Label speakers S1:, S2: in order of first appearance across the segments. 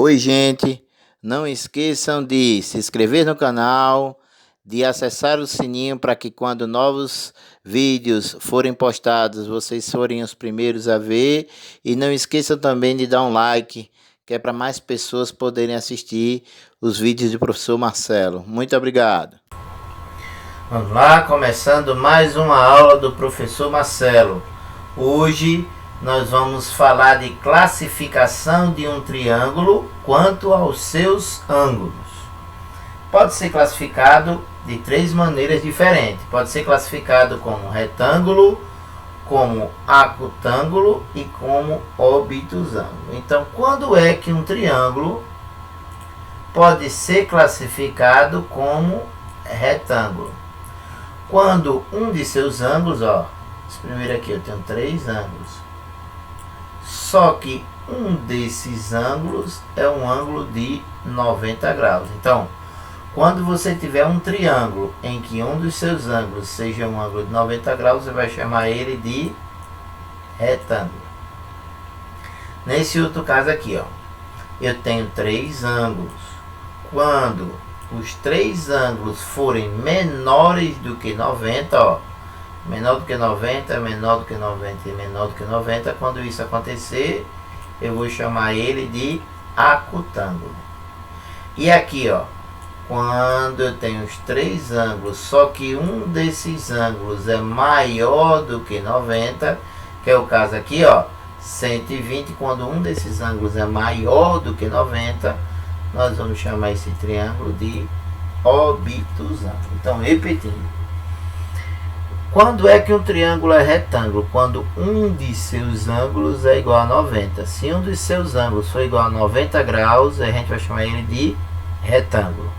S1: Oi, gente, não esqueçam de se inscrever no canal, de acessar o sininho para que quando novos vídeos forem postados, vocês forem os primeiros a ver. E não esqueçam também de dar um like, que é para mais pessoas poderem assistir os vídeos do professor Marcelo. Muito obrigado. Vamos lá, começando mais uma aula do professor Marcelo. Hoje nós vamos falar de classificação de um triângulo quanto aos seus ângulos. Pode ser classificado de três maneiras diferentes. Pode ser classificado como retângulo, como acutângulo e como obtusângulo. Então, quando é que um triângulo pode ser classificado como retângulo? Quando um de seus ângulos, esse primeiro aqui eu tenho três ângulos, só que um desses ângulos é um ângulo de 90 graus. Então, quando você tiver um triângulo em que um dos seus ângulos seja um ângulo de 90 graus, você vai chamar ele de retângulo. Nesse outro caso aqui, eu tenho três ângulos. Quando os três ângulos forem menores do que 90, menor do que 90, menor do que 90 e menor do que 90, quando isso acontecer, eu vou chamar ele de acutângulo. E aqui, quando eu tenho os três ângulos, só que um desses ângulos é maior do que 90, que é o caso aqui, 120, quando um desses ângulos é maior do que 90, nós vamos chamar esse triângulo de obtusângulo. Então, repetindo. Quando é que um triângulo é retângulo? Quando um de seus ângulos é igual a 90. Se um dos seus ângulos for igual a 90 graus, a gente vai chamar ele de retângulo.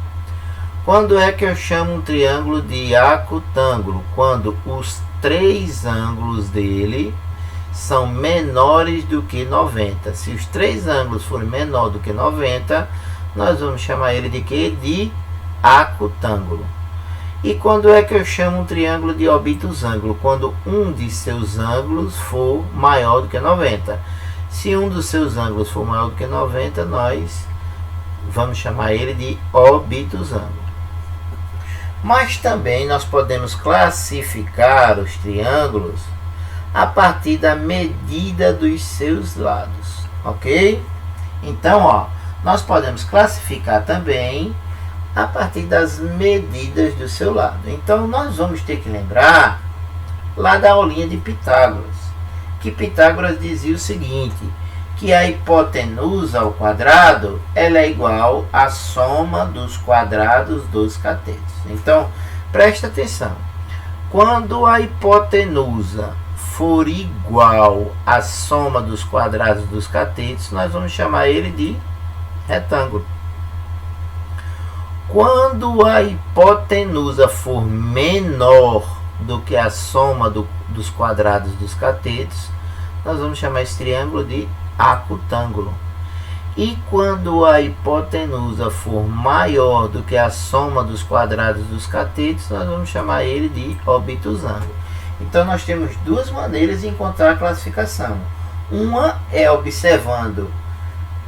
S1: Quando é que eu chamo um triângulo de acutângulo? Quando os três ângulos dele são menores do que 90. Se os três ângulos forem menor do que 90, nós vamos chamar ele de quê? De acutângulo. E quando é que eu chamo um triângulo de obtusângulo? Quando um de seus ângulos for maior do que 90. Se um dos seus ângulos for maior do que 90, nós vamos chamar ele de obtusângulo. Mas também nós podemos classificar os triângulos a partir da medida dos seus lados, ok? Então, nós podemos classificar também a partir das medidas do seu lado. Então, nós vamos ter que lembrar lá da aulinha de Pitágoras, que Pitágoras dizia o seguinte, que a hipotenusa ao quadrado ela é igual à soma dos quadrados dos catetos. Então, presta atenção. Quando a hipotenusa for igual à soma dos quadrados dos catetos, nós vamos chamar ele de retângulo. Quando a hipotenusa for menor do que a soma dos quadrados dos catetos, nós vamos chamar esse triângulo de acutângulo. E quando a hipotenusa for maior do que a soma dos quadrados dos catetos, nós vamos chamar ele de obtusângulo. Então, nós temos duas maneiras de encontrar a classificação. Uma é observando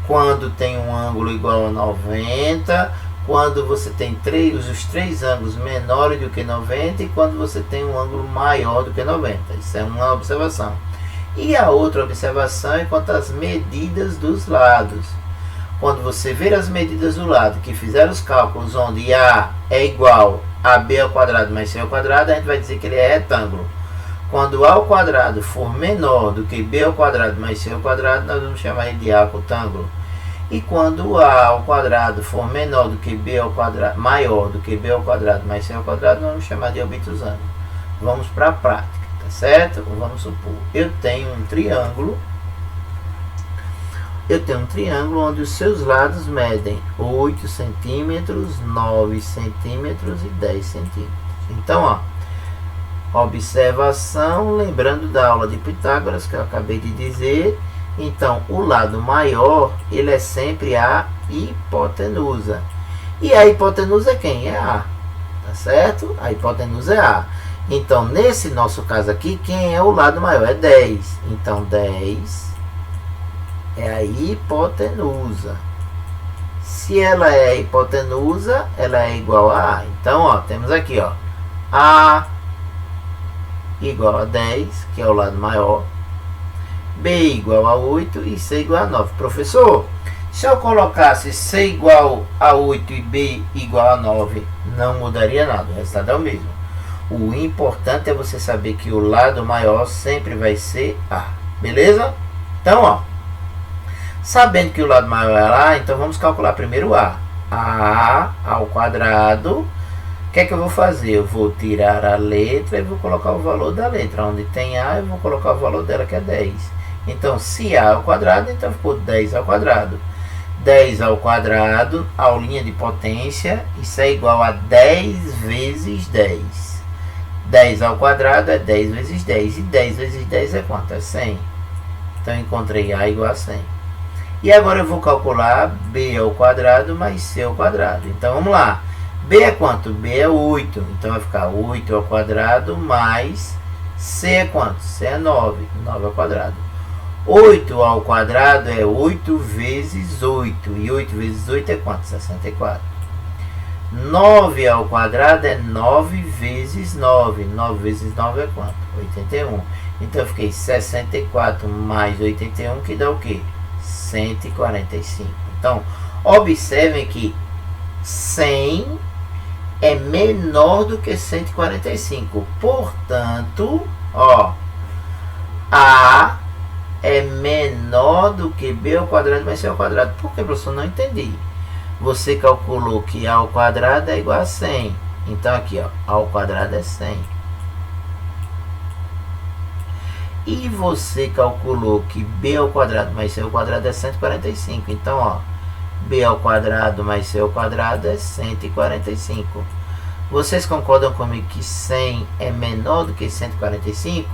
S1: quando tem um ângulo igual a 90, quando você tem os três ângulos menores do que 90 e quando você tem um ângulo maior do que 90. Isso é uma observação. E a outra observação é quanto às medidas dos lados. Quando você ver as medidas do lado, que fizer os cálculos onde A é igual a B ao quadrado mais C ao quadrado, a gente vai dizer que ele é retângulo. Quando A ao quadrado for menor do que B ao quadrado mais C ao quadrado, nós vamos chamar ele de acutângulo. E quando A ao quadrado for menor do que B ao quadrado, maior do que B ao quadrado mais C ao quadrado, nós vamos chamar de obtusângulo. Vamos para a prática, tá certo? Vamos supor, eu tenho um triângulo onde os seus lados medem 8 centímetros, 9 centímetros e 10 centímetros. Então, observação, lembrando da aula de Pitágoras que eu acabei de dizer. Então, o lado maior, ele é sempre a hipotenusa. E a hipotenusa é quem? É A. Tá certo? A hipotenusa é A. Então, nesse nosso caso aqui, quem é o lado maior? É 10. Então, 10 é a hipotenusa. Se ela é hipotenusa, ela é igual a A. Então, ó, temos aqui, ó, A igual a 10, que é o lado maior, B igual a 8 e C igual a 9. Professor, se eu colocasse C igual a 8 e B igual a 9, não mudaria nada, o resultado é o mesmo. O importante é você saber que o lado maior sempre vai ser A, beleza? Então, ó, sabendo que o lado maior é A, então vamos calcular primeiro A. A ao quadrado. O que é que eu vou fazer? Eu vou tirar a letra e vou colocar o valor da letra. Onde tem A, eu vou colocar o valor dela, que é 10. Então, se A ao quadrado, então ficou 10 ao quadrado. 10 ao quadrado, aulinha de potência, isso é igual a 10 vezes 10. 10 ao quadrado é 10 vezes 10. E 10 vezes 10 é quanto? É 100. Então, encontrei A igual a 100. E agora eu vou calcular B ao quadrado mais C ao quadrado. Então, vamos lá. B é quanto? B é 8. Então, vai ficar 8 ao quadrado mais C é quanto? C é 9. 9 ao quadrado. 8 ao quadrado é 8 vezes 8. E 8 vezes 8 é quanto? 64. 9 ao quadrado é 9 vezes 9. 9 vezes 9 é quanto? 81. Então, eu fiquei 64 mais 81, que dá o quê? 145. Então, observem que 100 é menor do que 145. Portanto, ó, A é menor do que B ao quadrado mais C ao quadrado. Por que, professor? Não entendi. Você calculou que A ao quadrado é igual a 100. Então, aqui, ó, A ao quadrado é 100. E você calculou que B ao quadrado mais C ao quadrado é 145. Então, ó, B ao quadrado mais C ao quadrado é 145. Vocês concordam comigo que 100 é menor do que 145?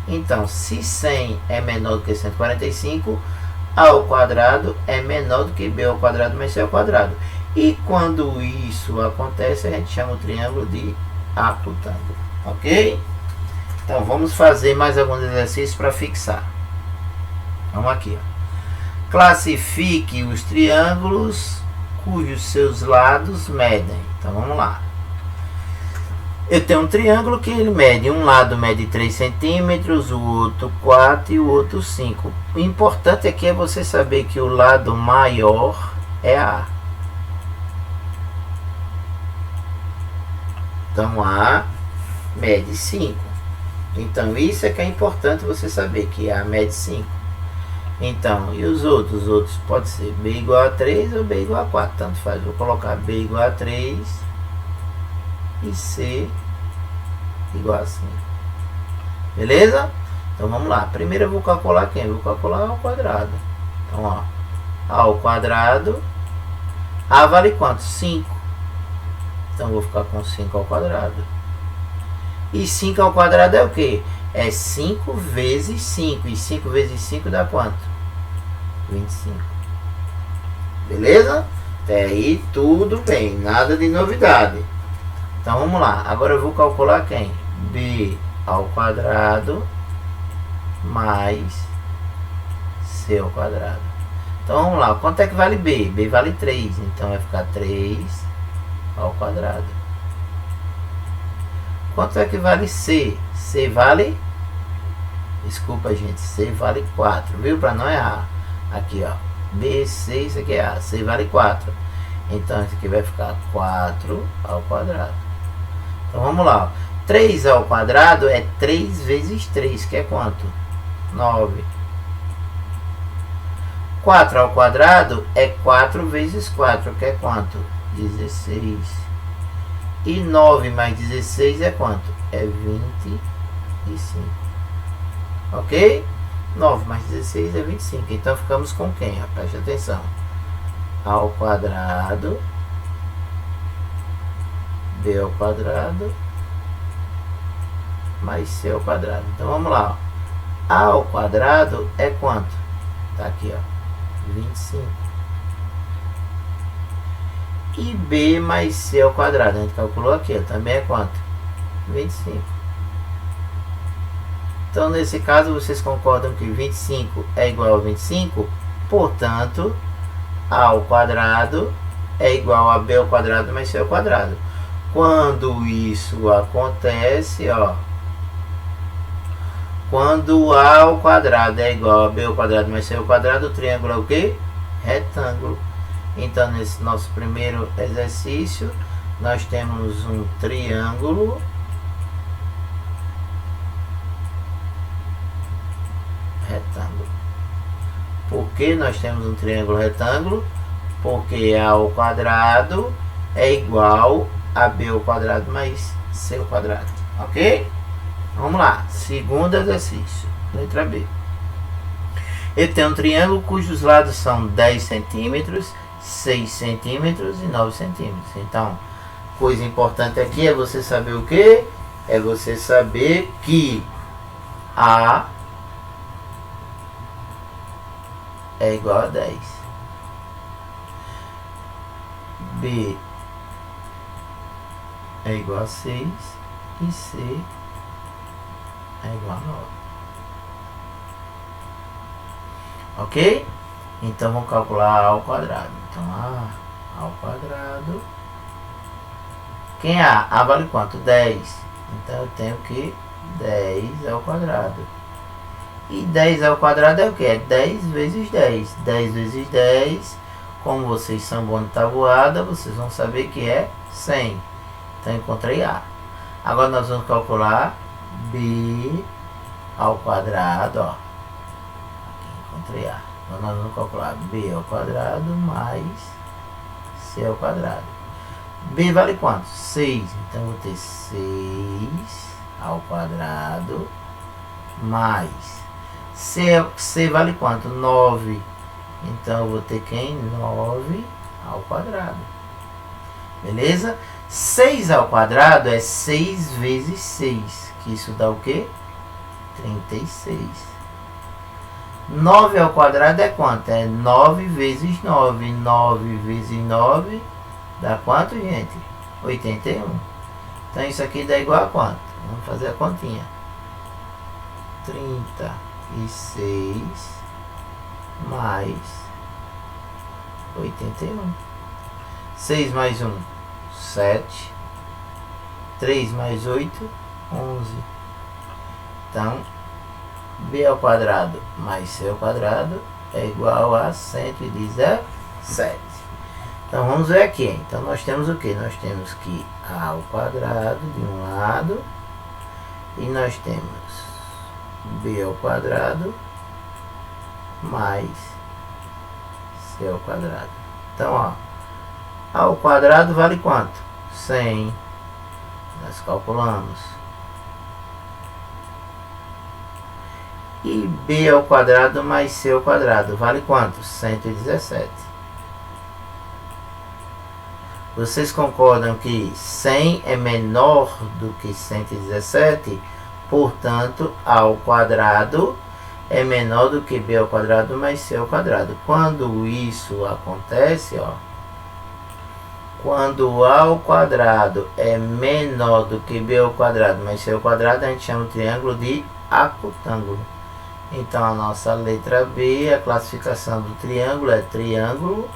S1: Então, se 100 é menor do que 145, A ao quadrado é menor do que B ao quadrado mais C ao quadrado. E quando isso acontece, a gente chama o triângulo de acutângulo. Ok? Então, vamos fazer mais alguns exercícios para fixar. Vamos aqui, ó. Classifique os triângulos cujos seus lados medem. Então, vamos lá. Eu tenho um triângulo que ele mede, um lado mede 3 centímetros, o outro 4 e o outro 5. O importante aqui é você saber que o lado maior é A. Então, A mede 5. Então, isso é que é importante você saber, que A mede 5. Então, e os outros? Os outros pode ser B igual a 3 ou B igual a 4. Tanto faz. Vou colocar B igual a 3 e C igual a 5. Beleza? Então, vamos lá. Primeiro eu vou calcular quem? Vou calcular A ao quadrado. Então, ó, A ao quadrado. A vale quanto? 5. Então, vou ficar com 5 ao quadrado. E 5 ao quadrado é o quê? É 5 vezes 5. E 5 vezes 5 dá quanto? 25. Beleza? Até aí tudo bem. Nada de novidade. Então vamos lá. Agora eu vou calcular quem? B ao quadrado mais C ao quadrado. Então vamos lá. Quanto é que vale B? B vale 3. Então vai ficar 3 ao quadrado. Quanto é que vale C? C vale... Desculpa, gente. C vale 4, viu? Para não errar. Aqui, ó. B, C, isso aqui é A. C vale 4. Então, isso aqui vai ficar 4 ao quadrado. Então, vamos lá. Ó. 3 ao quadrado é 3 vezes 3, que é quanto? 9. 4 ao quadrado é 4 vezes 4, que é quanto? 16. E 9 mais 16 é quanto? É 25. Ok? 9 mais 16 é 25. Então, ficamos com quem? Preste atenção. A ao quadrado. B ao quadrado. Mais C ao quadrado. Então, vamos lá. Ó. A ao quadrado é quanto? Tá aqui, ó. 25. E B mais C ao quadrado. A gente calculou aqui, ó. Também é quanto? 25. Então, nesse caso, vocês concordam que 25 é igual a 25? Portanto, A ao quadrado é igual a B ao quadrado mais C ao quadrado. Quando isso acontece, ó, quando A ao quadrado é igual a B ao quadrado mais C ao quadrado, o triângulo é o quê? Retângulo. Então, nesse nosso primeiro exercício, nós temos um triângulo retângulo. Por que nós temos um triângulo retângulo? Porque A ao quadrado é igual a B ao quadrado mais C ao quadrado. Ok? Vamos lá. Segundo exercício. Letra B. Eu tenho um triângulo cujos lados são 10 centímetros, 6 centímetros e 9 centímetros. Então, coisa importante aqui é você saber o que? É você saber que A é igual a 10. B é igual a 6 e C é igual a 9. Ok? Então vamos calcular A ao quadrado. Então A ao quadrado. Quem é A? A vale quanto? 10. Então eu tenho que 10 ao quadrado. E 10 ao quadrado é o que? É 10 vezes 10. 10 vezes 10. Como vocês são bons de tabuada, vocês vão saber que é 100. Então encontrei A. Agora nós vamos calcular B ao quadrado, ó. Aqui encontrei A. Então nós vamos calcular B ao quadrado mais C ao quadrado. B vale quanto? 6. Então eu vou ter 6 ao quadrado mais C vale quanto? 9. Então eu vou ter quem? 9 ao quadrado. Beleza? 6 ao quadrado é 6 vezes 6. Que isso dá o quê? 36. 9 ao quadrado é quanto? É 9 vezes 9. 9 vezes 9 dá quanto, gente? 81. Então isso aqui dá igual a quanto? Vamos fazer a continha. 36 mais 81. 6 mais 1, 7. 3 mais 8, 11. Então, B ao quadrado mais C ao quadrado é igual a 117. Então, vamos ver aqui. Então, nós temos o que? Nós temos que A ao quadrado de um lado e nós temos B ao quadrado mais C ao quadrado. Então, ó, A ao quadrado vale quanto? 100. Nós calculamos. E B ao quadrado mais C ao quadrado vale quanto? 117. Vocês concordam que 100 é menor do que 117? Portanto, A ao quadrado é menor do que B ao quadrado mais C ao quadrado. Quando isso acontece, ó, quando A ao quadrado é menor do que B ao quadrado mais C ao quadrado, a gente chama o triângulo de acutângulo. Então, a nossa letra B, a classificação do triângulo é triângulo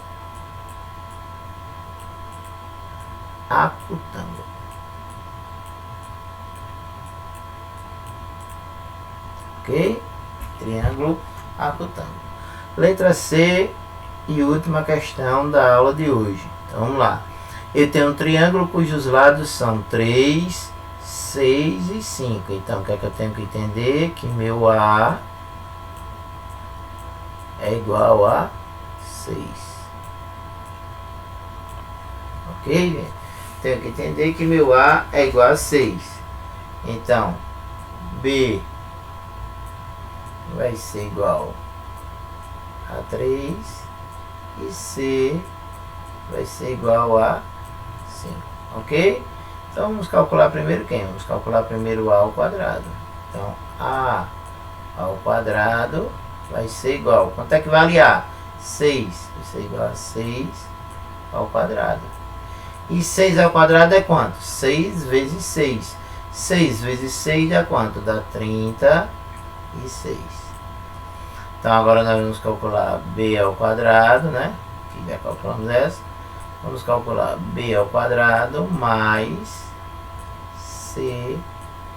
S1: acutângulo. Ok? Triângulo acutângulo. Letra C e última questão da aula de hoje. Então, vamos lá. Eu tenho um triângulo cujos lados são 3, 6 e 5. Então, o que é que eu tenho que entender? Que meu A é igual a 6. Ok, gente? Tenho que entender que meu A é igual a 6. Então, B vai ser igual a 3 e C vai ser igual a 5. Ok? Então, vamos calcular primeiro quem? Vamos calcular primeiro A ao quadrado. Então, A ao quadrado vai ser igual. Quanto é que vale A? 6. Vai ser igual a 6 ao quadrado. E 6 ao quadrado é quanto? 6 vezes 6. 6 vezes 6 dá quanto? Dá 36. Então agora nós vamos calcular B ao quadrado, né? Aqui já calculamos essa. Vamos calcular b ao quadrado mais c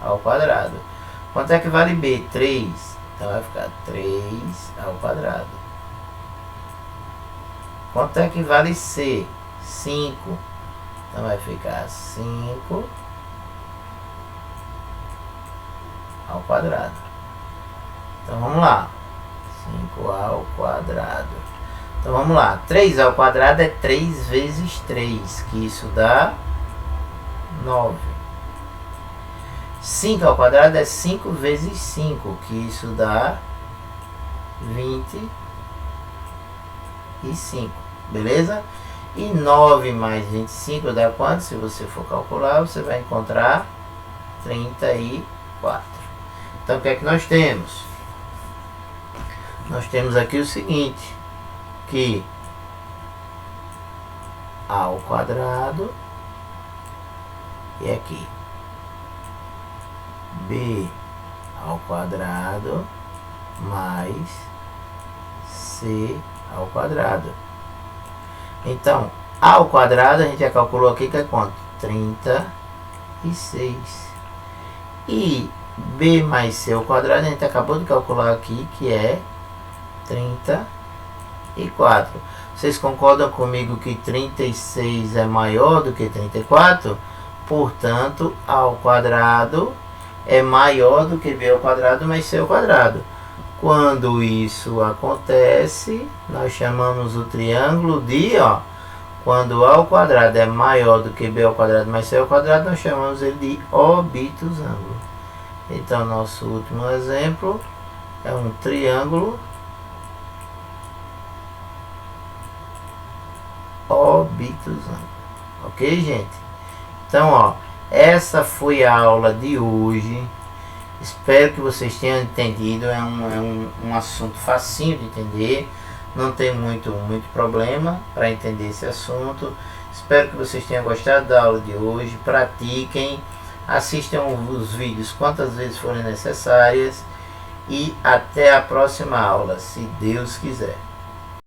S1: ao quadrado. Quanto é que vale b? 3. Então vai ficar 3 ao quadrado. Quanto é que vale c? 5. Então vai ficar 5 ao quadrado. Então vamos lá. 5 ao quadrado. Então vamos lá. 3 ao quadrado é 3 vezes 3, que isso dá 9. 5 ao quadrado é 5 vezes 5, que isso dá 25. Beleza? E 9 mais 25 dá quanto? Se você for calcular, você vai encontrar 34. Então o que é que nós temos? Nós temos aqui o seguinte, que a ao quadrado e aqui b ao quadrado mais c ao quadrado. Então, a ao quadrado a gente já calculou aqui que é quanto? 36. E b mais c ao quadrado a gente acabou de calcular aqui que é 34. Vocês concordam comigo que 36 é maior do que 34? Portanto, a ao quadrado é maior do que b ao quadrado mais c ao quadrado. Quando isso acontece, nós chamamos o triângulo de, quando a ao quadrado é maior do que b ao quadrado mais c ao quadrado, nós chamamos ele de obtusângulo. Então, nosso último exemplo é um triângulo obtusângulo. Ok, gente? Então, essa foi a aula de hoje. Espero que vocês tenham entendido. É um assunto facinho de entender. Não tem muito problema para entender esse assunto. Espero que vocês tenham gostado da aula de hoje. Pratiquem. Assistam os vídeos quantas vezes forem necessárias. E até a próxima aula, se Deus quiser.